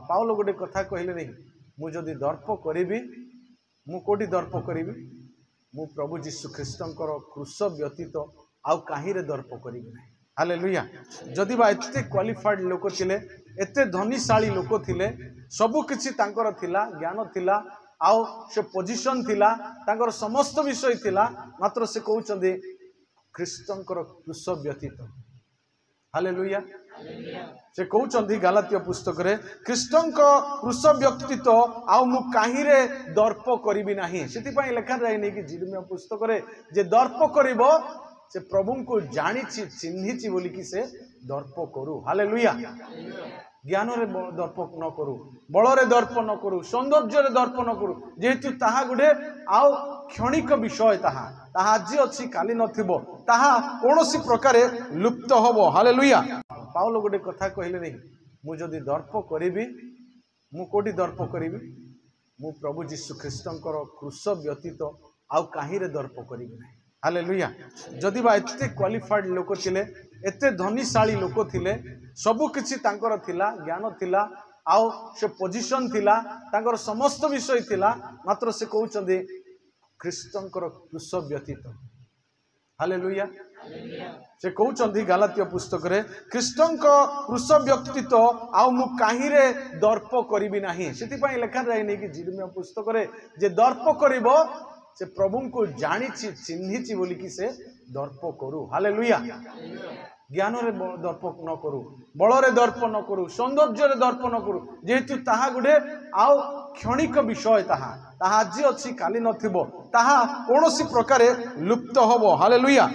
पाउल गोटे कथा कहले नहीं मुझे दर्प करी मु कोटी दर्प करी मु प्रभु जीशु ख्रीष्टंकर क्रूस व्यतीत आउ कहीं दर्प करी ना। हालेलुया। जदि बा एते क्वालिफाइड लोक थिले एते धनीशाली लोक थिले सबु किछि तांकर थिला ज्ञान थिला आउ से पोजीशन थिला तांकर समस्त विषय थिला मात्र से कहउचंदी ख्रीष्टंकर क्रूस व्यतीत। हालेलुया। से कहउचंदी गलातिया पुस्तक रे ख्रीष्टंक क्रूस व्यतीत आउ मु कहीं दर्प करी नाही। सेति पई लिखा जाय नै कि जिर्मिया पुस्तक रे जे दर्प करिवो से प्रभु को जानी चिन्हिची बोली कि से दर्प करू। हालेलुया। ज्ञान रे दर्प न करू, बल रे दर्प न करू, सौंदर्य रे दर्प न करू, जेहेतु ताहा गुडे आउ क्षणिक विषय ताहा आज अच्छी काली नथिबो ताहा कोनोसी प्रकारे लुप्त होबो। हालेलुया। पाउल गोटे कथा कहले नहीं मुझे दर्प करी मु कोटी दर्प करी मु प्रभु जीशु ख्रीष्टंकर क्रूस व्यतीत आउ कहीं दर्प करी ना। हालेलुया। जदि बा एते क्वालिफाइड लोक थिले एते धनीशाली लोक थिले सबु किछि तांकर थिला ज्ञान थिला आउ से पोजीशन थिला तांकर समस्त विषय थिला मात्र से कहउचंदी ख्रीष्टंकर क्रूस व्यतीत। हालेलुया। से कहउचंदी गलातिया पुस्तक रे ख्रीष्टंक क्रूस व्यतीत आउ मु कहीं दर्प करी नाही। सेति पई लिखा जाय नै कि जिर्मिया पुस्तक रे जे दर्प करिवो से प्रभु को जानी चिन्हिची बोली कि से दर्प करू। हालेलुया। ज्ञान रे दर्प न करू, बल रे दर्प न करू, सौंदर्य रे दर्प न करू, जेहेतु ताहा गुडे आउ क्षणिक विषय ताहा आज अच्छी काली नथिबो ताहा कोनोसी प्रकारे लुप्त होबो। हालेलुया।